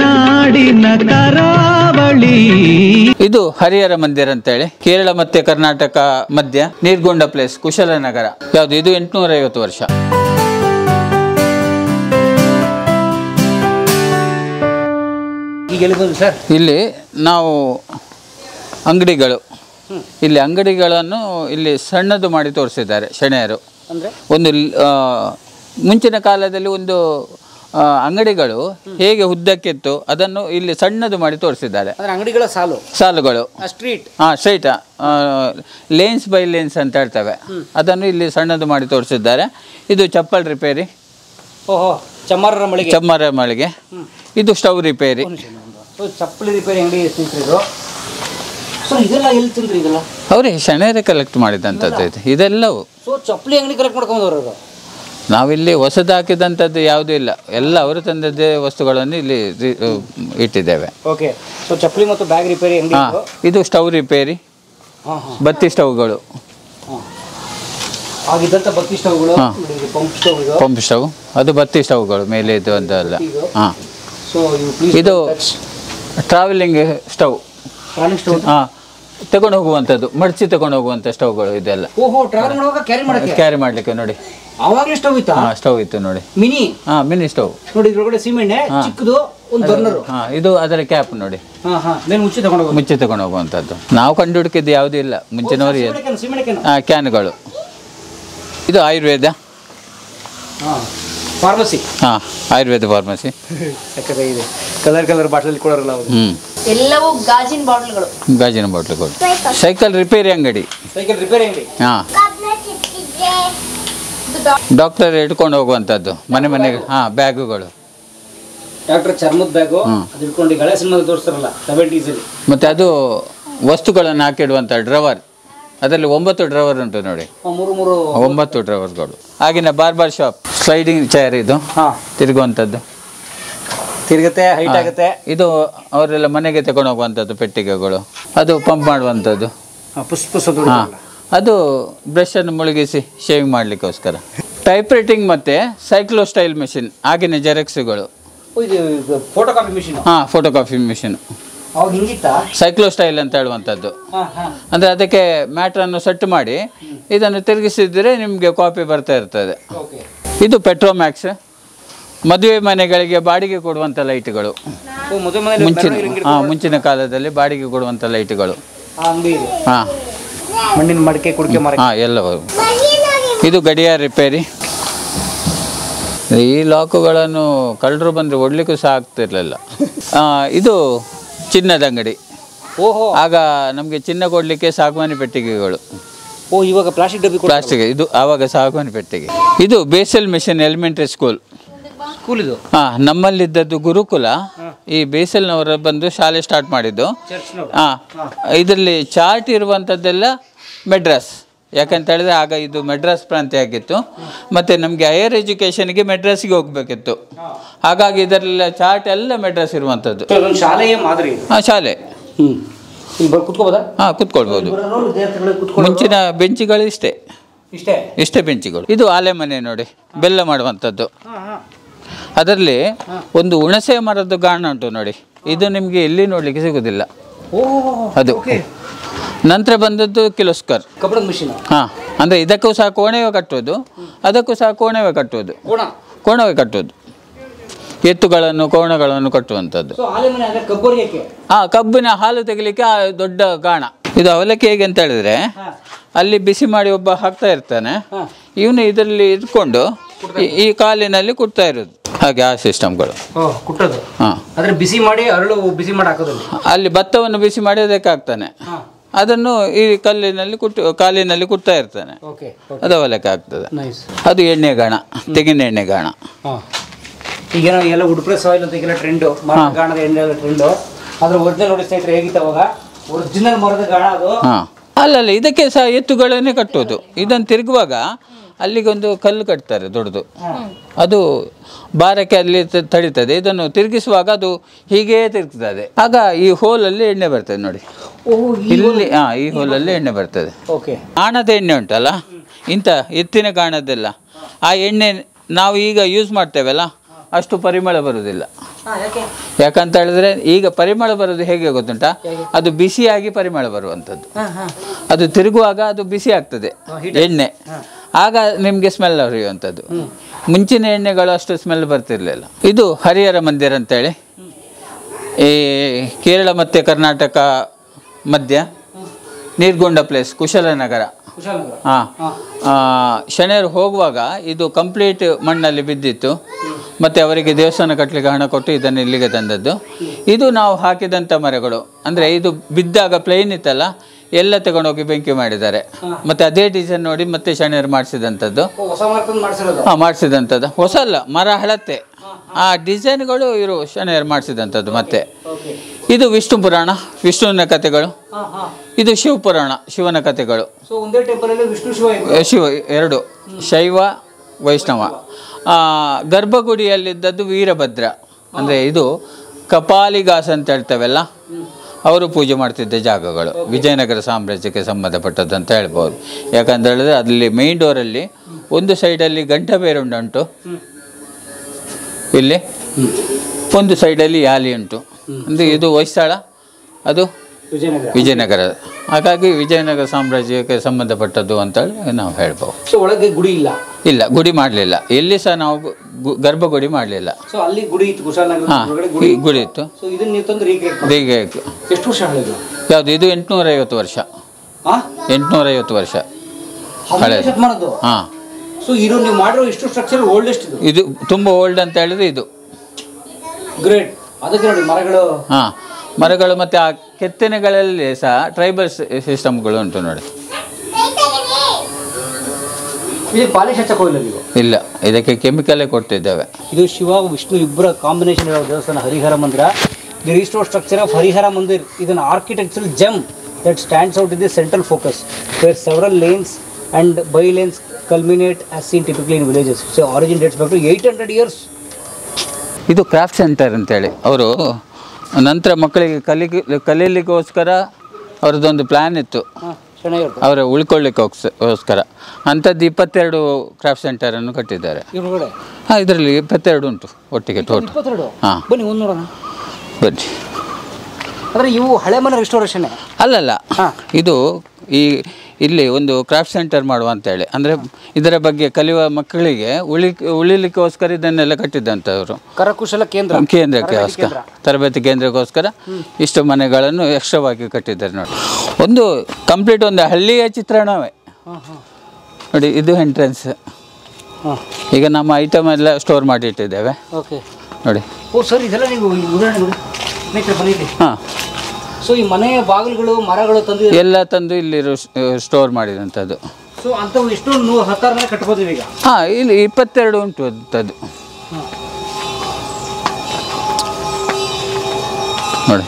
ನಾಡಿನ ಕರಾವಳಿ. ಇದು ಹರಿಹರ ಮಂದಿರ ಅಂತೇಳಿ ಕೇರಳ ಮತ್ತೆ ಕರ್ನಾಟಕ ಮಧ್ಯ ನೀರ್ಗೊಂಡ ಪ್ಲೇಸ್, ಕುಶಲನಗರ. ಯಾವುದು ಇದು 850 ವರ್ಷ. ಇಲ್ಲಿ ನಾವು ಅಂಗಡಿಗಳು, ಇಲ್ಲಿ ಅಂಗಡಿಗಳನ್ನು ಇಲ್ಲಿ ಸಣ್ಣದು ಮಾಡಿ ತೋರಿಸಿದ್ದಾರೆ ಶೆಣೆಯರು. ಒಂದು ಮುಂಚಿನ ಕಾಲದಲ್ಲಿ ಒಂದು ಅಂಗಡಿಗಳು ಹೇಗೆ ಉದ್ದಕ್ಕಿತ್ತು ಅದನ್ನು ಇಲ್ಲಿ ಸಣ್ಣದು ಮಾಡಿ ತೋರಿಸಿದ್ದಾರೆ. ಅಂಗಡಿಗಳ ಸಾಲುಗಳು street straight lanes by lanes ಅಂತ ಹೇಳ್ತೇವೆ, ಅದನ್ನು ಇಲ್ಲಿ ಸಣ್ಣದು ಮಾಡಿ ತೋರಿಸಿದ್ದಾರೆ. ಇದು ಚಪ್ಪಲ್ ರಿಪೇರಿ, ಚಮ್ಮರ ಮಳಿಗೆ. ಇದು ಸ್ಟವ್ ರಿಪೇರಿ. ಚಪ್ಪಲಿ ರಿಪೇರಿ ಅಂಗಡಿ ಇದೆಲ್ಲ ಎಲ್ಲಿ ತಿಂದ್ರಿ? ಇದೆಲ್ಲ ಅವರೇ ಶೆಣೆಯರೇ ಕಲೆಕ್ಟ್ ಮಾಡಿದಂಥದ್ದು ಇದು. ಇದೆಲ್ಲವು ಚಪ್ಪಲಿ ಅಂಗಡಿ ಕಲೆಕ್ಟ್ ಮಾಡ್ಕೊಂಡ್ರು. ನಾವಿಲ್ಲಿ ಹೊಸದು ಹಾಕಿದಂಥದ್ದು ಯಾವುದೂ ಇಲ್ಲ, ಎಲ್ಲ ಅವರು ತಂದದ್ದೇ ವಸ್ತುಗಳನ್ನು ಇಲ್ಲಿ ಇಟ್ಟಿದ್ದೇವೆ. ಓಕೆ, ಸೊ ಚಪ್ಪಲಿ ಮತ್ತು ಬ್ಯಾಗ್ ರಿಪೇರಿ ಅಂಗಡಿ. ಇದು ಸ್ಟವ್ ರಿಪೇರಿ, ಬತ್ತಿ ಸ್ಟವ್ಗಳು. ಆಗಿದ್ದಂಥ ಬತ್ತಿ ಸ್ಟವ್ಗಳು, ಪಂಪ್ ಸ್ಟವ್, ಅದು ಬತ್ತಿ ಸ್ಟವ್ಗಳು ಮೇಲೆ ಇದು ಅಂತ ಅಲ್ಲ. ಹಾಂ, ಇದು ಟ್ರಾವೆಲಿಂಗ್ ಸ್ಟವ್. ತಗೊಂಡು ಹೋಗುವಂಥದ್ದು, ಮಡಚಿ ತಗೊಂಡು ಹೋಗುವಂಥ ಸ್ಟವ್ಗಳು ಇದೆಲ್ಲ. ಕ್ಯಾರಿ ಮಾಡಲಿಕ್ಕೆ ನೋಡಿ. ಆವಾಗಲೇ ಸ್ಟವ್ ಇತ್ತು. ಸ್ಟವ್ ಇತ್ತು ನೋಡಿ, ಮಿನಿ. ಮಿನಿ ಸ್ಟವ್ ನೋಡಿ. ಇದ್ರೊಳಗಡೆ ಸಿಮೆಂಟ್ ಚಿಕ್ಕದು ಒಂದು ಬರ್ನರ್. ಇದು ಅದರ ಕ್ಯಾಪ್ ನೋಡಿ, ಮುಚ್ಚಿ ತಗೊಂಡು ಹೋಗುವಂಥದ್ದು. ನಾವು ಕಂಡು ಹುಡುಕಿದ್ದು ಯಾವುದೂ ಇಲ್ಲ ಮುಂಚಿನವರು. ಕ್ಯಾನ್ಗಳು. ಇದು Ayurveda pharmacy. Ayurveda pharmacy. Colour bottle ಕೊಡೋರಲ್ಲ ಅವರು. ಎಲ್ಲವೂ ಗಾಜಿನ ಬಾಟಲ್ಗಳು. ಗಾಜಿನ ಬಾಟಲ್ಗಳು. ಸೈಕಲ್ ರಿಪೇರಿ ಅಂಗಡಿ. ಡಾಕ್ಟರ್ ಇಟ್ಕೊಂಡು ಹೋಗುವಂಥದ್ದು ಮನೆ ಮನೆಗೆ. ಬ್ಯಾಗುಗಳು. ಡಾಕ್ಟರ್ ಚರ್ಮದ ಬ್ಯಾಗು ಇಟ್ಕೊಂಡು ಹಳೆ ಸಿನಿಮಾದಲ್ಲಿ ತೋರಿಸ್ತಾರಲ್ಲ 70s. ಮತ್ತೆ ಅದು ವಸ್ತುಗಳನ್ನು ಹಾಕಿಡುವಂಥ ಡ್ರವರ್. ಅದರಲ್ಲಿ 9 ಡ್ರವರ್ ಉಂಟು ನೋಡಿ, 9 ಡ್ರವರ್ಗಳು. ಆಗಿನ ಬಾರ್ಬರ್ ಶಾಪ್. ಸ್ಲೈಡಿಂಗ್ ಚೇರ್ ಇದು, ತಿರುಗುವಂಥದ್ದು. ತಿರುಗುತ್ತೆ, ಹೈಟ್ ಆಗುತ್ತೆ. ಇದು ಅವರೆಲ್ಲ ಮನೆಗೆ ತಗೊಂಡು ಹೋಗುವಂಥದ್ದು ಪೆಟ್ಟಿಗೆಗಳು. ಅದು ಪಂಪ್ ಮಾಡುವಂಥದ್ದು. ಅದು ಬ್ರಷನ್ನು ಮುಳುಗಿಸಿ ಶೇವಿಂಗ್ ಮಾಡಲಿಕ್ಕೋಸ್ಕರ. ಟೈಪ್ ರೈಟಿಂಗ್ ಮತ್ತು ಸೈಕ್ಲೋ ಸ್ಟೈಲ್ ಮೆಷಿನ್, ಆಗಿನ ಜೆರಾಕ್ಸ್ಗಳು. Photo copy machine. Photo copy machine. Cyclostyle ಅಂತ ಹೇಳುವಂಥದ್ದು. ಅಂದರೆ ಅದಕ್ಕೆ ಮ್ಯಾಟ್ರನ್ನು ಸೆಟ್ ಮಾಡಿ ಇದನ್ನು ತಿರುಗಿಸಿದ್ರೆ ನಿಮಗೆ ಕಾಪಿ ಬರ್ತಾ ಇರ್ತದೆ. ಇದು ಪೆಟ್ರೋಮ್ಯಾಕ್ಸ್. ಮದುವೆ ಮನೆಗಳಿಗೆ ಬಾಡಿಗೆ ಕೊಡುವಂಥ ಲೈಟ್ಗಳು. ಮುಂಚಿನ ಕಾಲದಲ್ಲಿ ಬಾಡಿಗೆ ಕೊಡುವಂಥ ಲೈಟ್ಗಳು. ಮಣ್ಣಿನ ಮಡಿಕೆ, ಕುಡಿಕೆ ಮರ, ಎಲ್ಲವೂ. ಇದು ಗಡಿಯಾರ ರಿಪೇರಿ. ಈ ಲಾಕುಗಳನ್ನು ಕಳ್ಳರು ಬಂದರೆ ಒಡ್ಲಿಕ್ಕೂ ಸಹ ಆಗ್ತಿರ್ಲಿಲ್ಲ. ಇದು ಚಿನ್ನದ ಅಂಗಡಿ. ಆಗ ನಮಗೆ ಚಿನ್ನ ಕೊಡಲಿಕ್ಕೆ ಸಾಗವಾನಿ ಪೆಟ್ಟಿಗೆಗಳು. ಇವಾಗ ಪ್ಲಾಸ್ಟಿಕ್. ಇದು ಆವಾಗ ಸಾಗವಾನಿ ಪೆಟ್ಟಿಗೆ. ಇದು ಬೇಸಲ್ ಮಿಷನ್ ಎಲಿಮೆಂಟರಿ ಸ್ಕೂಲ್. ಇದು ನಮ್ಮಲ್ಲಿದ್ದದ್ದು ಗುರುಕುಲ. ಈ ಬೇಸಲ್ನವರು ಬಂದು ಶಾಲೆ ಸ್ಟಾರ್ಟ್ ಮಾಡಿದ್ದು. ಇದರಲ್ಲಿ ಚಾರ್ಟ್ ಇರುವಂಥದ್ದೆಲ್ಲ ಮೆಡ್ರಾಸ್. ಯಾಕಂತ ಹೇಳಿದ್ರೆ ಆಗ ಇದು ಮೆಡ್ರಾಸ್ ಪ್ರಾಂತ್ಯ ಆಗಿತ್ತು. ಮತ್ತು ನಮಗೆ ಹೈಯರ್ ಎಜುಕೇಷನ್ಗೆ ಮೆಡ್ರಾಸಿಗೆ ಹೋಗಬೇಕಿತ್ತು. ಹಾಗಾಗಿ ಇದರಲ್ಲ ಚಾರ್ಟ್ ಎಲ್ಲ ಮೆಡ್ರಾಸ್ ಇರುವಂಥದ್ದು. ಶಾಲೆ. ಕುತ್ಕೊಳ್ಬೋದು. ಮುಂಚಿನ ಬೆಂಚುಗಳು ಇಷ್ಟೇ ಬೆಂಚುಗಳು. ಇದು ಆಲೆ ಮನೆ ನೋಡಿ, ಬೆಲ್ಲ ಮಾಡುವಂಥದ್ದು. ಅದರಲ್ಲಿ ಒಂದು ಹುಣಸೆ ಮರದ ಗಾಣ ಉಂಟು ನೋಡಿ, ಇದು ನಿಮಗೆ ಎಲ್ಲಿ ನೋಡಲಿಕ್ಕೆ ಸಿಗೋದಿಲ್ಲ. ಅದು ನಂತರ ಬಂದದ್ದು ಕಿಲೋಸ್ಕರ್. ಅಂದರೆ ಇದಕ್ಕೂ ಸಹ ಕೋಣವೇ ಕಟ್ಟುವುದು, ಅದಕ್ಕೂ ಸಹ ಕೋಣವೇ ಕಟ್ಟುವುದು. ಎತ್ತುಗಳನ್ನು ಕೋಣಗಳನ್ನು ಕಟ್ಟುವಂಥದ್ದು. ಕಬ್ಬಿನ ಹಾಲು ತೆಗಿಲಿಕ್ಕೆ ದೊಡ್ಡ ಗಾಣ. ಇದು ಅವಲಕ್ಕಿ ಹೇಗೆ ಅಂತ ಹೇಳಿದ್ರೆ, ಅಲ್ಲಿ ಬಿಸಿ ಮಾಡಿ ಒಬ್ಬ ಹಾಕ್ತಾ ಇರ್ತಾನೆ, ಇವನು ಇದರಲ್ಲಿ ಇಟ್ಕೊಂಡು ಈ ಕಾಲಿನಲ್ಲಿ ಕುಟ್ತಾ ಇರೋದು. ಹಾಗೆ ಆ ಸಿಸ್ಟಮ್ಗಳು. ಬಿಸಿ ಮಾಡಿ ಅರಳು ಬಿಸಿ ಮಾಡಿ ಹಾಕೋದು. ಅಲ್ಲಿ ಭತ್ತವನ್ನು ಬಿಸಿ ಮಾಡಿ ಅದಕ್ಕೆ ಹಾಕ್ತಾನೆ, ಅದನ್ನು ಈ ಕಾಲಿನಲ್ಲಿ ಕುಟ್ತಾ ಇರ್ತಾನೆ, ಅದು ಅವಲಕ್ಕಿ ಆಗ್ತದೆ. ಅದು ಎಣ್ಣೆ ಗಾಣ, ತೆಂಗಿನ ಎಣ್ಣೆ ಗಾಣ. ಈಗ ಎಲ್ಲ ವುಡ್ಪ್ರೆಸ್ ಆಯಿಲ್ ಅಂತ ಈಗೆಲ್ಲ ಟ್ರೆಂಡು, ಗಾಣದ ಎಣ್ಣೆ ಎಲ್ಲ ಟ್ರೆಂಡು. ಅದ್ರ ಒರಿಜಿನಲ್ ನೋಡಿ ಸ್ನೇಹಿತರೆ ಹೇಗಿತ್ತು ಅವಾಗ, ಒರಿಜಿನಲ್ ಮರದ ಗಾಣ ಅದು. ಅಲ್ಲಲ್ಲ, ಇದಕ್ಕೆ ಸಹ ಎತ್ತುಗಳನ್ನೇ ಕಟ್ಟೋದು. ಇದನ್ನು ತಿರುಗುವಾಗ ಅಲ್ಲಿಗೊಂದು ಕಲ್ಲು ಕಟ್ತಾರೆ ದೊಡ್ಡದು, ಅದು ಭಾರಕ್ಕೆ ಅಲ್ಲಿ ತಡೀತದೆ. ಇದನ್ನು ತಿರುಗಿಸುವಾಗ ಅದು ಹೀಗೇ ತಿರುಗ್ತದೆ. ಆಗ ಈ ಹೋಲಲ್ಲಿ ಎಣ್ಣೆ ಬರ್ತದೆ ನೋಡಿ, ಇಲ್ಲಿ ಈ ಹೋಲಲ್ಲಿ ಎಣ್ಣೆ ಬರ್ತದೆ. ಗಾಣದ ಎಣ್ಣೆ ಉಂಟಲ್ಲ, ಇಂಥ ಎತ್ತಿನ ಗಾಣದ್ದೆಲ್ಲ, ಆ ಎಣ್ಣೆ ನಾವು ಈಗ ಯೂಸ್ ಮಾಡ್ತೇವಲ್ಲ, ಅಷ್ಟು ಪರಿಮಳ ಬರುವುದಿಲ್ಲ. ಯಾಕಂತ ಹೇಳಿದ್ರೆ ಈಗ ಪರಿಮಳ ಬರೋದು ಹೇಗೆ ಗೊತ್ತುಂಟಾ, ಅದು ಬಿಸಿಯಾಗಿ ಪರಿಮಳ ಬರುವಂಥದ್ದು. ಅದು ತಿರುಗುವಾಗ ಅದು ಬಿಸಿ ಆಗ್ತದೆ ಎಣ್ಣೆ, ಆಗ ನಿಮಗೆ ಸ್ಮೆಲ್ ಹರಿಯುವಂಥದ್ದು. ಮುಂಚಿನ ಎಣ್ಣೆಗಳು ಅಷ್ಟು ಸ್ಮೆಲ್ ಬರ್ತಿರ್ಲಿಲ್ಲ. ಇದು ಹರಿಹರ ಮಂದಿರ ಅಂತೇಳಿ, ಈ ಕೇರಳ ಮತ್ತು ಕರ್ನಾಟಕ ಮಧ್ಯ ನೀರ್ಗೊಂಡ ಪ್ಲೇಸ್, ಕುಶಲನಗರ. ಹಾಂ, ಶನಿಯರು ಹೋಗುವಾಗ ಇದು ಕಂಪ್ಲೀಟ್ ಮಣ್ಣಲ್ಲಿ ಬಿದ್ದಿತ್ತು. ಮತ್ತು ಅವರಿಗೆ ದೇವಸ್ಥಾನ ಕಟ್ಟಲಿಕ್ಕೆ ಹಣ ಕೊಟ್ಟು ಇದನ್ನು ಇಲ್ಲಿಗೆ ತಂದದ್ದು. ಇದು ನಾವು ಹಾಕಿದಂಥ ಮರಗಳು. ಅಂದರೆ ಇದು ಬಿದ್ದಾಗ ಪ್ಲೇನ್ ಇತ್ತಲ್ಲ, ಎಲ್ಲ ತಗೊಂಡೋಗಿ ಬೆಂಕಿ ಮಾಡಿದ್ದಾರೆ. ಮತ್ತು ಅದೇ ಡಿಸೈನ್ ನೋಡಿ ಮತ್ತೆ ಶನಿಯರು ಮಾಡಿಸಿದಂಥದ್ದು. ಹಾಂ, ಮಾಡಿಸಿದಂಥದ್ದು ಹೊಸ ಅಲ್ಲ, ಮರ ಹಳತೆ. ಆ ಡಿಸೈನ್ಗಳು ಇವರು ಶನಿಯರು ಮಾಡಿಸಿದಂಥದ್ದು. ಮತ್ತೆ ಇದು ವಿಷ್ಣು ಪುರಾಣ, ವಿಷ್ಣುವಿನ ಕಥೆಗಳು. ಇದು ಶಿವಪುರಾಣ, ಶಿವನ ಕಥೆಗಳು. ಶಿವ ಎರಡು, ಶೈವ ವೈಷ್ಣವ. ಗರ್ಭಗುಡಿಯಲ್ಲಿದ್ದದ್ದು ವೀರಭದ್ರ. ಅಂದರೆ ಇದು ಕಪಾಲಿಗಾಸ ಅಂತ ಹೇಳ್ತೇವಲ್ಲ, ಅವರು ಪೂಜೆ ಮಾಡ್ತಿದ್ದ ಜಾಗಗಳು. ವಿಜಯನಗರ ಸಾಮ್ರಾಜ್ಯಕ್ಕೆ ಸಂಬಂಧಪಟ್ಟದ್ದು ಅಂತ ಹೇಳ್ಬೋದು. ಯಾಕಂತ ಹೇಳಿದ್ರೆ ಅಲ್ಲಿ ಮೇನ್ ಡೋರಲ್ಲಿ ಒಂದು ಸೈಡಲ್ಲಿ ಗಂಟಬೇರುಂಡ ಉಂಟು, ಇಲ್ಲಿ ಒಂದು ಸೈಡಲ್ಲಿ ಯಾಲಿ ಉಂಟು. ಅಂದರೆ ಇದು ಹೊಯ್ಸಳ, ಅದು ವಿಜಯನಗರ. ಹಾಗಾಗಿ ವಿಜಯನಗರ ಸಾಮ್ರಾಜ್ಯಕ್ಕೆ ಸಂಬಂಧಪಟ್ಟದ್ದು ಅಂತೇಳಿ ನಾವು ಹೇಳ್ಬೋದು. ಸೊ ಒಳಗೆ ಗುಡಿ ಇಲ್ಲ? ಇಲ್ಲ, ಗುಡಿ ಮಾಡಲಿಲ್ಲ. ಎಲ್ಲಿ ಸಹ ನಾವು ಗರ್ಭಗುಡಿ ಮಾಡಲಿಲ್ಲ. ಸೊ ಅಲ್ಲಿ ಗುಡಿ ಇತ್ತು, ಗುಡಿ ಇತ್ತು. ಎಷ್ಟು ವರ್ಷ ಹಳೆಯದು? ಯಾವುದು ಇದು? 850 ವರ್ಷ. 850 ವರ್ಷ ಹಳೆ. ಹಾಂ. ಸೊ ಇದು ನೀವು ಮಾಡಿರೋ ಇಷ್ಟು ಸ್ಟ್ರಕ್ಚರ್ ಓಲ್ಡೆಸ್ಟ್ ಇದು? ಇದು ತುಂಬ ಓಲ್ಡ್ ಅಂತ ಹೇಳಿದ್ರೆ ಇದು ಗ್ರೇಟ್. ಅದಕ್ಕೆ ನೋಡಿ ಮರಗಳು. ಹಾಂ, ಮರಗಳು. ಮತ್ತು ಆ ಕೆತ್ತನೆಗಳಲ್ಲಿ ಸಹ ಟ್ರೈಬಲ್ ಸಿಸ್ಟಮ್ಗಳು ಉಂಟು ನೋಡಿ. ಇದು ಪಾಲಿಶ್ ಹಚ್ಚಕ್ಕೋಗಿಲ್ಲ ನೀವು? ಇಲ್ಲ, ಇದಕ್ಕೆ ಕೆಮಿಕಲೇ ಕೊಡ್ತಿದ್ದೇವೆ. ಇದು ಶಿವ ವಿಷ್ಣು ಇಬ್ಬರ ಕಾಂಬಿನೇಷನ್ ಇರೋ ದೇವಸ್ಥಾನ Harihara Mandira. The restored structure of Harihara Mandir is an architectural gem that stands out in the central focus, where several lanes and by lanes culminate as seen typically in villages. So origin dates back to 800 years. ಇದು craft centre ಅಂತೇಳಿ ಅವರು ನಂತರ ಮಕ್ಕಳಿಗೆ ಕಲೀಲಿಕ್ಕೋಸ್ಕರ ಅವ್ರದ್ದೊಂದು plan ಇತ್ತು, ಅವರ ಉಳ್ಕೊಳ್ಳಿಕ್ಕೋಸ್ಕರ. ಅಂಥದ್ದು 22 craft ಸೆಂಟರನ್ನು ಕಟ್ಟಿದ್ದಾರೆ. ಹಾಂ, ಇದರಲ್ಲಿ 22 ಉಂಟು ಒಟ್ಟಿಗೆ ಟೋಟಲ್. ಹಾಂ, ಬನ್ನಿ ಒಂದು ನೋಡೋಣ. ಬನ್ನಿ. ಅಂದರೆ ಇವು ಹಳೆ ಮನೆ ರಿಸ್ಟೋರೇಷನ್ ಅಲ್ಲಲ್ಲ, ಇದು ಇಲ್ಲಿ ಒಂದು ಕ್ರಾಫ್ಟ್ ಸೆಂಟರ್ ಮಾಡುವ ಅಂತೇಳಿ. ಅಂದರೆ ಇದರ ಬಗ್ಗೆ ಕಲಿಯುವ ಮಕ್ಕಳಿಗೆ ಉಳಿಲಿಕ್ಕೋಸ್ಕರ ಇದನ್ನೆಲ್ಲ ಕಟ್ಟಿದ್ದಂಥವ್ರು. ಕರಕುಶಲ ಕೇಂದ್ರಕ್ಕೋಸ್ಕರ, ತರಬೇತಿ ಕೇಂದ್ರಕ್ಕೋಸ್ಕರ ಇಷ್ಟು ಮನೆಗಳನ್ನು ಎಕ್ಸ್ಟ್ರಾವಾಗಿ ಕಟ್ಟಿದ್ದಾರೆ ನೋಡಿ. ಒಂದು ಕಂಪ್ಲೀಟ್ ಒಂದು ಹಳ್ಳಿಯ ಚಿತ್ರಣವೇ ನೋಡಿ. ಇದು ಎಂಟ್ರೆನ್ಸ್. ಈಗ ನಮ್ಮ ಐಟಮ್ ಎಲ್ಲ ಸ್ಟೋರ್ ಮಾಡಿ ಇಟ್ಟಿದ್ದೇವೆ ನೋಡಿ. ಓ ಸರ್, ಇದೆಲ್ಲ ನೀವು ಉದಾಹರಣೆ. ಹಾಂ. ಸೊ ಈ ಮನೆಯ ಬಾಗಿಲುಗಳು ಮರಗಳು ತಂದು ಎಲ್ಲ ತಂದು ಇಲ್ಲಿ ಸ್ಟೋರ್ ಮಾಡಿದಂಥದ್ದು. ಸೊ ಅಂಥವು ಎಷ್ಟು 10 ಮನೆ ಕಟ್ಬೋದು ಈಗ? ಹಾಂ, ಇಲ್ಲಿ 22 ಉಂಟು ಅಂಥದ್ದು ನೋಡಿ.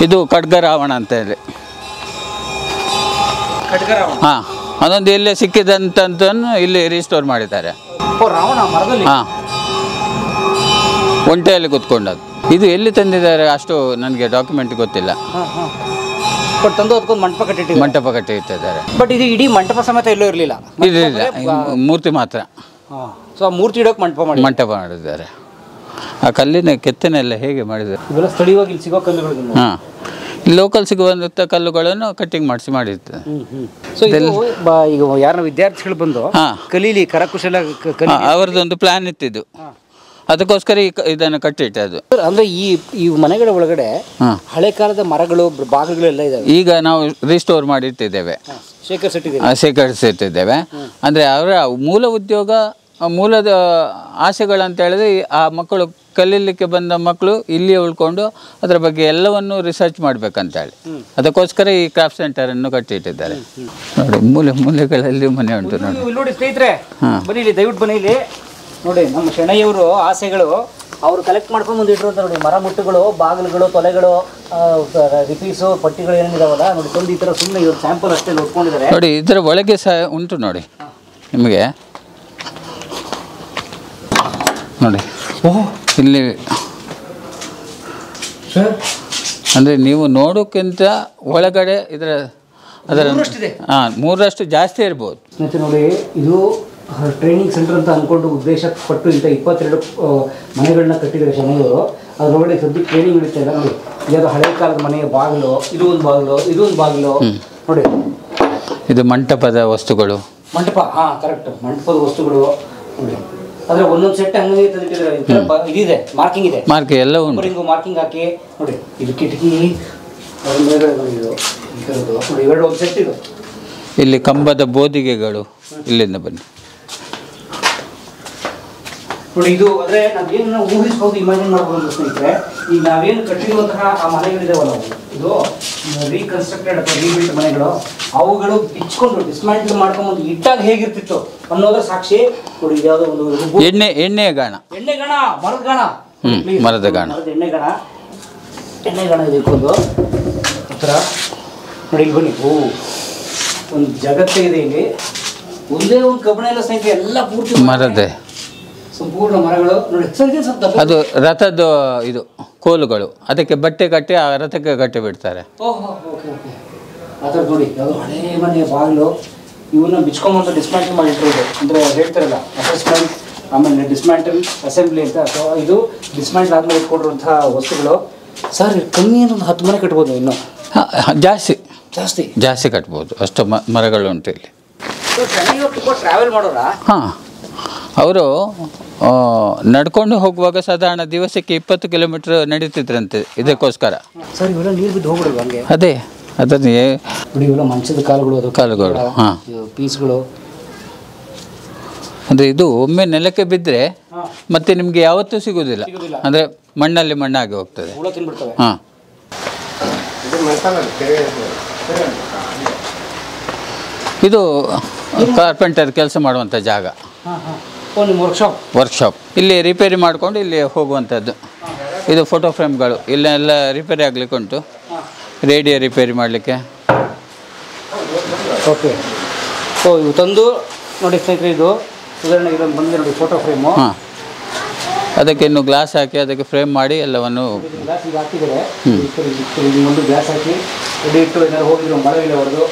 ಇದು ಖಡ್ಗರಾವಣ ಅಂತ ಹೇಳಿ. ಹಾಂ, ಅದೊಂದು ಎಲ್ಲೇ ಸಿಕ್ಕಿದಂಥದ್ದನ್ನು ಇಲ್ಲಿ ರೀಸ್ಟೋರ್ ಮಾಡಿದ್ದಾರೆ. ರಾವಣ ಮರದಲ್ಲಿ? ಹಾಂ, ಒಂಟೆಯಲ್ಲಿ ಕೂತ್ಕೊಂಡದ್ದು. ಇದು ಎಲ್ಲಿ ತಂದಿದ್ದಾರೆ ಅಷ್ಟು ನನಗೆ ಡಾಕ್ಯುಮೆಂಟ್ ಗೊತ್ತಿಲ್ಲ. ಬಟ್ ತಂದು ಅದಕ್ಕೊಂದು ಮಂಟಪ ಕಟ್ಟಿಟ್ಟಿದ್ದಾರೆ. ಬಟ್ ಇದು ಇಡೀ ಮಂಟಪ ಸಮೇತ ಎಲ್ಲೂ ಇರಲಿಲ್ಲ? ಇಲ್ಲ, ಮೂರ್ತಿ ಮಾತ್ರ. ಸೊ ಆ ಮೂರ್ತಿ ಇಡೋಕೆ ಮಂಟಪ ಮಾಡಿದ್ದಾರೆ. ಆ ಕಲ್ಲಿನ ಕೆತ್ತನೆಲ್ಲ ಹೇಗೆ ಮಾಡಿದ್ದಾರೆ? ಇವೆಲ್ಲ ಸ್ಥಳೀಯವಾಗಿ ಇಲ್ಲಿ ಸಿಗೋ ಕಲ್ಲುಗಳು. ಹಾಂ, ಲೋಕಲ್ ಸಿಗುವಂಥ ಕಲ್ಲುಗಳನ್ನು ಕಟ್ಟಿಂಗ್ ಮಾಡಿರ್ತಾರೆ. ಸೊ ಈಗ ಯಾರನ್ನ ವಿದ್ಯಾರ್ಥಿಗಳು ಬಂದು ಕಲೀಲಿ ಕರಕುಶಲ ಅವರದೊಂದು ಪ್ಲಾನ್ ಇತ್ತಿದ್ದು, ಅದಕ್ಕೋಸ್ಕರ ಇದನ್ನು ಕಟ್ಟಿಟ್ಟದು. ಅಂದ್ರೆ ಈ ಮನೆಗಳ ಒಳಗಡೆ ಹಳೆ ಕಾಲದ ಮರಗಳು ಬಾಗಿಲುಗಳೆಲ್ಲ ಇದಾವೆ. ಈಗ ನಾವು ರೀಸ್ಟೋರ್ ಮಾಡಿಟ್ಟಿದ್ದೇವೆ, ಶೇಖರಿಸಿಟ್ಟಿದ್ದೇವೆ. ಅಂದರೆ ಅವರ ಮೂಲ ಉದ್ಯೋಗ, ಮೂಲದ ಆಸೆಗಳಂತ ಹೇಳಿದ್ರೆ ಆ ಮಕ್ಕಳು ಕಲೀಲಿಕ್ಕೆ ಬಂದ ಮಕ್ಕಳು ಇಲ್ಲಿ ಉಳ್ಕೊಂಡು ಅದರ ಬಗ್ಗೆ ಎಲ್ಲವನ್ನೂ ರಿಸರ್ಚ್ ಮಾಡಬೇಕಂತೇಳಿ ಅದಕ್ಕೋಸ್ಕರ ಈ ಕ್ರಾಫ್ಟ್ ಸೆಂಟರನ್ನು ಕಟ್ಟಿಟ್ಟಿದ್ದಾರೆ. ನೋಡಿ, ಮೂಲೆಗಳಲ್ಲಿ ಮನೆ ಉಂಟು ನೋಡಿ. ನೋಡಿ ಸ್ನೇಹಿತರೆ, ಬನ್ನಿ ಇಲ್ಲಿ, ದಯವಿಟ್ಟು ಬನ್ನಿ ಇಲ್ಲಿ ನೋಡಿ. ನಮ್ಮ ಶೆಣೈಯವರು ಆಸೆಗಳು ಅವರು ಕಲೆಕ್ಟ್ ಮಾಡ್ಕೊಂಡು ಬಂದಿಟ್ಟಿರುವಂಥ ನೋಡಿ ಮರ ಮುಟ್ಟುಗಳು, ಬಾಗಿಲುಗಳು, ತೊಲೆಗಳು, ರಿಪೀಸು, ಪಟ್ಟಿಗಳು ಏನೇನಿದಾವಲ್ಲ ನೋಡಿ, ತಂದು ಈ ಥರ ಸುಮ್ಮನೆ ಇವರು ಸ್ಯಾಂಪಲ್ ಅಷ್ಟೇ ನೋಡ್ಕೊಂಡಿದ್ದಾರೆ ನೋಡಿ. ಇದರ ಒಳಗೆ ಸಹ ಉಂಟು ನೋಡಿ ನಿಮಗೆ ನೋಡಿ. ಇಲ್ಲಿ ಅಂದರೆ ನೀವು ನೋಡೋಕ್ಕಿಂತ ಒಳಗಡೆ ಅದರ 3ರಷ್ಟು ಜಾಸ್ತಿ ಇರ್ಬೋದು. ಮತ್ತು ನೋಡಿ, ಇದು ಟ್ರೈನಿಂಗ್ ಸೆಂಟರ್ ಅಂತ ಅಂದ್ಕೊಂಡು ಉದ್ದೇಶ ಪಟ್ಟು ಇಂಥ 22 ಮನೆಗಳನ್ನ ಕಟ್ಟಿದ್ದಾರೆ ಶನಿಯವರು. ಅದರೊಳಗಡೆ ಸದ್ಯಕ್ಕೆ ಟ್ರೈನಿಂಗ್ ನಡೀತಾ ಇಲ್ಲ ನೋಡಿ. ಇದಾದ ಹಳೆ ಕಾಲದ ಮನೆಯ ಬಾಗಿಲು, ಇದು ಒಂದು ಬಾಗಿಲು ನೋಡಿ. ಇದು ಮಂಟಪದ ವಸ್ತುಗಳು. ಮಂಟಪ, ಹಾಂ ಕರೆಕ್ಟ್, ಮಂಟಪದ ವಸ್ತುಗಳು ನೋಡಿ. ಆದರೆ ಒಂದೊಂದು ಸೆಟ್ ಹಂಗೆ ತಂದಿಟ್ಟಿದ್ದಾರೆ. ಇದಿದೆ, ಮಾರ್ಕಿಂಗ್ ಇದೆ, ಮಾರ್ಕಿಂಗ್ ಎಲ್ಲ ಉಂಟು. ಹಿಂಗು ಮಾರ್ಕಿಂಗ್ ಹಾಕಿ ನೋಡಿ. ಇದು ಕಿಟಕಿ, ಅದ್ರ ಮೇಲ್ಗಡೆ ನೋಡಿ ಇದು ನೋಡಿ, ಇವೆರಡು ಒಂದು ಸೆಟ್ ಇದು. ಇಲ್ಲಿ ಕಂಬದ ಬೋದಿಗೆಗಳು, ಇಲ್ಲಿಂದ ಬನ್ನಿ ನೋಡಿ. ಇದು ಅಂದರೆ ನಾವೇನು ಊಹಿಸ್ಬೋದು, ಇಮ್ಯಾಜಿನ್ ಮಾಡ್ಬೋದು ಅಂತ ಸ್ನೇಹಿತರೆ. ಈಗ ನಾವೇನು ಕಟ್ಟಿರುವಂತಹ ಆ ಮನೆಗಳಿದಾವಲ್ಲ, ಇದು ರೀಕನ್ಸ್ಟ್ರಕ್ಟೆಡ್ ಅಥವಾ ರೀಬಿಲ್ಟ್ ಮನೆಗಳು, ಅವುಗಳು ಬಿಚ್ಕೊಂಡು ಡಿಸ್ಮ್ಯಾಂಟಲ್ ಮಾಡ್ಕೊಂಬಂದು ಇಟ್ಟಾಗ ಹೇಗಿರ್ತಿತ್ತು ಅನ್ನೋದ್ರ ಸಾಕ್ಷಿ ನೋಡಿ. ಇದು ಯಾವುದೋ ಒಂದು ಎಣ್ಣೆಯ ಗಾಣ, ಮರದ ಗಾಣ, ಮರದ ಗಾಣ, ಎಣ್ಣೆ ಗಾಣ ಇದು ಇಟ್ಕೊಂಡು ಹತ್ರ ನೋಡಿ. ಇಲ್ಲಿ ಬನ್ನಿ, ಒಂದು ಜಗತ್ತೇ ಇದೆ ಇಲ್ಲಿ. ಒಂದೇ ಒಂದು ಕಬ್ಬಣ ಎಲ್ಲ ಸ್ನೇಹಿತರೆ, ಎಲ್ಲ ಪೂರ್ತಿ ಮರದೇ ಸಂಪೂರ್ಣ ಮರಗಳು ನೋಡಿ. ಅದು ರಥದ ಇದು ಕೋಲುಗಳು, ಅದಕ್ಕೆ ಬಟ್ಟೆ ಕಟ್ಟಿ ಆ ರಥಕ್ಕೆ ಕಟ್ಟಿ ಬಿಡ್ತಾರೆ. ಓಹೋ, ಓಕೆ ಓಕೆ. ಆ ಥರ ನೋಡಿ, ಯಾವುದೋ ಹಳೇ ಮನೆಯ ಬಾಗಿಲು, ಇವನ್ನ ಬಿಚ್ಕೊಂಬಂದು ಡಿಸ್ಮ್ಯಾಂಟಲ್ ಮಾಡಿಟ್ಟಿರೋದು. ಅಂದರೆ ಹೇಳ್ತಾರಲ್ಲ ಅಸೆಸ್ಮೆಂಟ್, ಆಮೇಲೆ ಡಿಸ್ಮ್ಯಾಂಟಲ್ ಅಸೆಂಬ್ಲಿ ಅಂತ. ಸೊ ಇದು ಡಿಸ್ಮ್ಯಾಂಟಲ್ ಆದಮೇಲೆ ಇಟ್ಕೊಂಡಿರುವಂಥ ವಸ್ತುಗಳು. ಸರ್ ಕಮ್ಮಿ ಒಂದು 10 ಮನೆ ಕಟ್ಬೋದು, ಇನ್ನೂ ಜಾಸ್ತಿ ಕಟ್ಬೋದು, ಅಷ್ಟು ಮರಗಳು ಉಂಟು ಇಲ್ಲಿ. ತುಂಬ ಟ್ರಾವೆಲ್ ಮಾಡೋರಾ? ಹಾಂ, ಅವರು ನಡ್ಕೊಂಡು ಹೋಗುವಾಗ ಸಾಧಾರಣ ದಿವಸಕ್ಕೆ 20 ಕಿಲೋಮೀಟರ್ ನಡೀತಿದ್ರಂತೆ ಇದಕ್ಕೋಸ್ಕರ. ಸರ್ ಇವೆಲ್ಲ ನೀರು ಬಿದ್ದು ಹೋಗ್ಬಿಡಲ್ವ ಹಂಗೆ? ಅದೇ ಅದನ್ನೇ ನೋಡಿ, ಇವೆಲ್ಲ ಮಂಚದ ಕಾಲುಗಳು, ಹಾಂ, ಪೀಸ್ಗಳು. ಅಂದರೆ ಇದು ಒಮ್ಮೆ ನೆಲಕ್ಕೆ ಬಿದ್ದರೆ ಮತ್ತೆ ನಿಮಗೆ ಯಾವತ್ತೂ ಸಿಗೋದಿಲ್ಲ. ಅಂದರೆ ಮಣ್ಣಲ್ಲಿ ಮಣ್ಣಾಗಿ ಹೋಗ್ತದೆ. ಹಾಂ, ಇದು ಕಾರ್ಪೆಂಟರ್ ಕೆಲಸ ಮಾಡುವಂಥ ಜಾಗ, ವರ್ಕ್ಶಾಪ್. ಇಲ್ಲಿ ರಿಪೇರಿ ಮಾಡಿಕೊಂಡು ಇಲ್ಲಿ ಹೋಗುವಂಥದ್ದು. ಇದು ಫೋಟೋ ಫ್ರೇಮ್ಗಳು, ಇಲ್ಲೆಲ್ಲ ರಿಪೇರಿ ಆಗಲಿಕ್ಕೆ ಉಂಟು, ರೇಡಿಯೋ ರಿಪೇರಿ ಮಾಡಲಿಕ್ಕೆ. ಓಕೆ. ಸೊ ಇವು ತಂದು ನೋಡಿ ಸ್ನೇಹಿತರೆ, ಇದು ಉದಾಹರಣೆಗೆ ಇದೊಂದು ಬಂದಿದೆ ನೋಡಿ, ಫೋಟೋ ಫ್ರೇಮು. ಹಾಂ, ಅದಕ್ಕೆ ಇನ್ನು ಗ್ಲಾಸ್ ಹಾಕಿ ಅದಕ್ಕೆ ಫ್ರೇಮ್ ಮಾಡಿ ಎಲ್ಲವನ್ನು ಗ್ಲಾಸ್ ಈಗ ಹಾಕಿದ್ದಾರೆ. ಒಂದು ಗ್ಲಾಸ್ ಹಾಕಿ ರೆಡಿ ಇಟ್ಟು ಏನಾದ್ರು ಹೋಗಿರೋ ಮಳೆ ಹೊಡೆದು.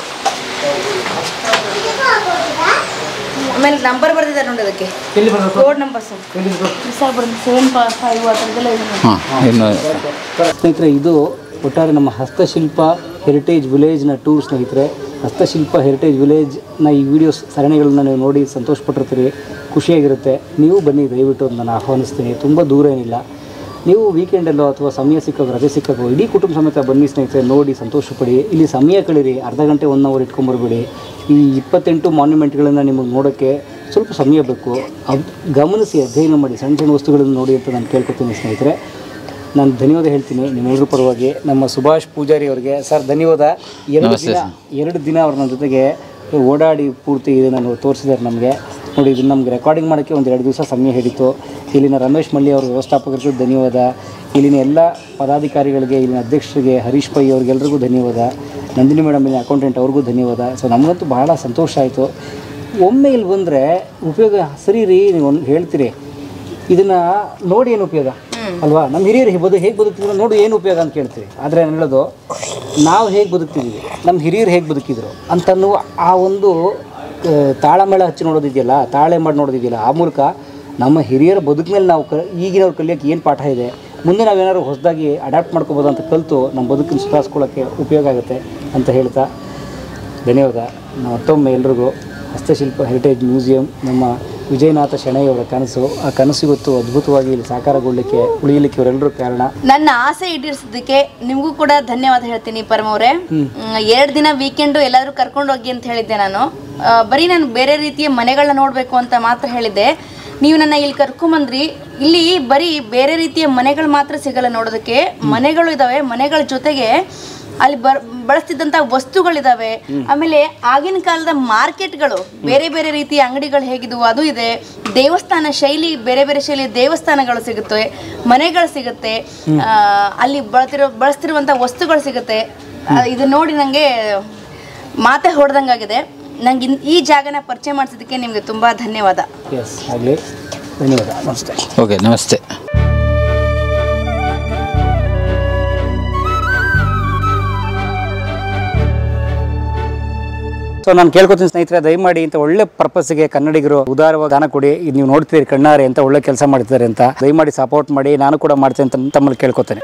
ಆಮೇಲೆ ನಂಬರ್ ಬರ್ದಿದ್ದಾರೆ ನೋಡಿ, ಅದಕ್ಕೆ ಎಲ್ಲಿ ಬರೋದು? ಕೋಡ್ ನಂಬರ್ ಸರ್, ಸರ್ ಬರ್ದು 755 ಆ ಥರದ್ದೆಲ್ಲ ಇದೆ ನೋಡಿ. ಹಾಂ, ಇನ್ನು ಸ್ನೇಹಿತರೆ, ಇದು ಒಟ್ಟಾರೆ ನಮ್ಮ ಹಸ್ತಶಿಲ್ಪ ಹೆರಿಟೇಜ್ ವಿಲೇಜ್ನ ಟೂರ್ ಸ್ನೇಹಿತರೆ. ಹಸ್ತಶಿಲ್ಪ ಹೆರಿಟೇಜ್ ವಿಲೇಜ್ನ ಈ ವಿಡಿಯೋಸ್ ಸರಣಿಗಳನ್ನ ನೀವು ನೋಡಿ ಸಂತೋಷಪಟ್ಟಿರ್ತೀರಿ, ಖುಷಿಯಾಗಿರುತ್ತೆ. ನೀವು ಬನ್ನಿ, ದಯವಿಟ್ಟು ನಾನು ಆಹ್ವಾನಿಸ್ತೀನಿ. ತುಂಬ ದೂರ ಏನಿಲ್ಲ. ನೀವು ವೀಕೆಂಡಲ್ಲೋ ಅಥವಾ ಸಮಯ ಸಿಕ್ಕಾಗ, ರಜೆ ಸಿಕ್ಕಾಗೋ ಇಡೀ ಕುಟುಂಬ ಸಮೇತ ಬನ್ನಿ ಸ್ನೇಹಿತರೆ, ನೋಡಿ ಸಂತೋಷಪಡಿ. ಇಲ್ಲಿ ಸಮಯ ಕಳೀರಿ, ಅರ್ಧ ಗಂಟೆ 1 ಅವರ್ ಇಟ್ಕೊಂಬರ್ಬೇಡಿ. ಈ 28 ಮಾನ್ಯುಮೆಂಟ್ಗಳನ್ನು ನಿಮಗೆ ನೋಡೋಕ್ಕೆ ಸ್ವಲ್ಪ ಸಮಯ ಬೇಕು. ಅದು ಗಮನಿಸಿ, ಅಧ್ಯಯನ ಮಾಡಿ, ಸಣ್ಣ ಸಣ್ಣ ವಸ್ತುಗಳನ್ನು ನೋಡಿ ಅಂತ ನಾನು ಕೇಳ್ಕೊತೀನಿ ಸ್ನೇಹಿತರೆ. ನಾನು ಧನ್ಯವಾದ ಹೇಳ್ತೀನಿ ನಿಮ್ಮೆಲ್ಲರ ಪರವಾಗಿ. ನಮ್ಮ ಸುಭಾಷ್ ಪೂಜಾರಿ ಅವರಿಗೆ ಸರ್ ಧನ್ಯವಾದ. 2 ದಿನ ಅವ್ರ ನನ್ನ ಜೊತೆಗೆ ಓಡಾಡಿ ಪೂರ್ತಿ ಇದನ್ನು ತೋರಿಸಿದ್ದಾರೆ ನಮಗೆ. ನೋಡಿ, ಇದನ್ನು ನಮಗೆ ರೆಕಾರ್ಡಿಂಗ್ ಮಾಡೋಕ್ಕೆ ಒಂದು 2 ದಿವಸ ಸಮಯ ಹಿಡಿತು. ಇಲ್ಲಿನ ರಮೇಶ್ ಮಳ್ಳಿ ಅವರು ವ್ಯವಸ್ಥಾಪಕರಿಗೂ ಧನ್ಯವಾದ. ಇಲ್ಲಿನ ಎಲ್ಲ ಪದಾಧಿಕಾರಿಗಳಿಗೆ, ಇಲ್ಲಿನ ಅಧ್ಯಕ್ಷರಿಗೆ, ಹರೀಶ್ ಪೈ ಅವ್ರಿಗೆಲ್ರಿಗೂ ಧನ್ಯವಾದ. ನಂದಿನಿ ಮೇಡಮ್ ಇಲ್ಲಿ ಅಕೌಂಟೆಂಟ್ ಅವ್ರಿಗೂ ಧನ್ಯವಾದ. ಸೊ ನಮಗಂತೂ ಬಹಳ ಸಂತೋಷ ಆಯಿತು. ಒಮ್ಮೆ ಇಲ್ಲಿ ಬಂದರೆ ಉಪಯೋಗ ಸರಿ ರೀ, ನೀವು ಹೇಳ್ತೀರಿ, ಇದನ್ನು ನೋಡಿ ಏನು ಉಪಯೋಗ ಅಲ್ವಾ? ನಮ್ಮ ಹಿರಿಯರು ಹೇಗೆ ಬದುಕ್ತಿದ್ರು ನೋಡಿ ಏನು ಉಪಯೋಗ ಅಂತ ಕೇಳ್ತೀವಿ. ಆದರೆ ನಾನು ಹೇಳೋದು, ನಾವು ಹೇಗೆ ಬದುಕ್ತಿದ್ದೀವಿ, ನಮ್ಮ ಹಿರಿಯರು ಹೇಗೆ ಬದುಕಿದ್ರು ಅಂತನೂ ಆ ಒಂದು ತಾಳಮೇಳ ಹಚ್ಚಿ ನೋಡೋದಿದೆಯಲ್ಲ, ತಾಳೆ ಮಾಡಿ ನೋಡೋದಿದೆಯಲ್ಲ, ಆ ಮೂಲಕ ನಮ್ಮ ಹಿರಿಯರ ಬದುಕಿನಲ್ಲಿ ನಾವು ಈಗಿನವ್ರು ಕಲಿಯೋಕ್ಕೆ ಏನು ಪಾಠ ಇದೆ, ಮುಂದೆ ನಾವೇನಾದ್ರು ಹೊಸದಾಗಿ ಅಡಾಪ್ಟ್ ಮಾಡ್ಕೋಬೋದು ಅಂತ ಕಲಿತು ನಮ್ಮ ಬದುಕನ್ನು ಸುಧಾರಿಸ್ಕೊಳ್ಳೋಕ್ಕೆ ಉಪಯೋಗ ಆಗುತ್ತೆ ಅಂತ ಹೇಳ್ತಾ ಧನ್ಯವಾದ. ಮತ್ತೊಮ್ಮೆ ಎಲ್ರಿಗೂ ಹಸ್ತಶಿಲ್ಪ ಹೆರಿಟೇಜ್ ಮ್ಯೂಸಿಯಂ ನಮ್ಮ ವಿಜಯನಾಥ ಶೆಣೈಯವರ ಕನಸು, ಆ ಕನಸು ಇವತ್ತು ಅದ್ಭುತವಾಗಿ ಇಲ್ಲಿ ಸಾಕಾರಗೊಳ್ಳಲಿಕ್ಕೆ, ಉಳಿಯಲಿಕ್ಕೆ ಇವರೆಲ್ಲರೂ ಕಾರಣ. ನನ್ನ ಆಸೆ ಈಡೇರಿಸೋದಕ್ಕೆ ನಿಮಗೂ ಕೂಡ ಧನ್ಯವಾದ ಹೇಳ್ತೀನಿ ಪರಮ ಅವರೇ. 2 ದಿನ ವೀಕೆಂಡು ಎಲ್ಲಾದರೂ ಕರ್ಕೊಂಡು ಹೋಗಿ ಅಂತ ಹೇಳಿದ್ದೆ ನಾನು. ಬರೀ ನಾನು ಬೇರೆ ರೀತಿಯ ಮನೆಗಳನ್ನ ನೋಡಬೇಕು ಅಂತ ಮಾತ್ರ ಹೇಳಿದ್ದೆ. ನೀವು ನನ್ನ ಇಲ್ಲಿ ಕರ್ಕೊಂಬಂದ್ರಿ. ಇಲ್ಲಿ ಬರೀ ಬೇರೆ ರೀತಿಯ ಮನೆಗಳು ಮಾತ್ರ ಸಿಗಲ್ಲ ನೋಡೋದಕ್ಕೆ, ಮನೆಗಳು ಇದ್ದಾವೆ. ಮನೆಗಳ ಜೊತೆಗೆ ಅಲ್ಲಿ ಬಳಸ್ತಿದ್ದಂಥ ವಸ್ತುಗಳಿದಾವೆ. ಆಮೇಲೆ ಆಗಿನ ಕಾಲದ ಮಾರ್ಕೆಟ್ಗಳು, ಬೇರೆ ಬೇರೆ ರೀತಿಯ ಅಂಗಡಿಗಳು ಹೇಗಿದ್ವು ಅದು ಇದೆ. ದೇವಸ್ಥಾನ ಶೈಲಿ, ಬೇರೆ ಬೇರೆ ಶೈಲಿಯ ದೇವಸ್ಥಾನಗಳು ಸಿಗುತ್ತೆ, ಮನೆಗಳು ಸಿಗುತ್ತೆ, ಅಲ್ಲಿ ಬಳಸ್ತಿರುವಂಥ ವಸ್ತುಗಳು ಸಿಗುತ್ತೆ. ಇದು ನೋಡಿ ನನಗೆ ಮಾತೆ ಹೊಡೆದಂಗಾಗಿದೆ. ನಂಗೆ ಈ ಜಾಗನ ಪರಿಚಯ ಮಾಡಿಸೋದಕ್ಕೆ ನಿಮಗೆ ತುಂಬ ಧನ್ಯವಾದ. ಆಗಲಿ, ಧನ್ಯವಾದ. ನಮಸ್ತೆ. ಓಕೆ, ನಮಸ್ತೆ. ಸೊ ನಾನು ಕೇಳ್ಕೊತೀನಿ ಸ್ನೇಹಿತರೆ, ದಯಮಾಡಿ ಇಂಥ ಒಳ್ಳೆ ಪರ್ಪಸ್ಗೆ ಕನ್ನಡಿಗರು ಉದಾರವಾಗಿ ದಾನ ಕೊಡಿ. ಇದು ನೀವು ನೋಡ್ತೀರಿ ಕಣ್ಣಾರೆ ಅಂತ ಒಳ್ಳೆ ಕೆಲಸ ಮಾಡ್ತಿದ್ದಾರೆ ಅಂತ, ದಯಮಾಡಿ ಸಪೋರ್ಟ್ ಮಾಡಿ. ನಾನು ಕೂಡ ಮಾಡ್ತೇನೆ ಅಂತ ತಮ್ಮಲ್ಲಿ ಕೇಳ್ಕೊತೇನೆ.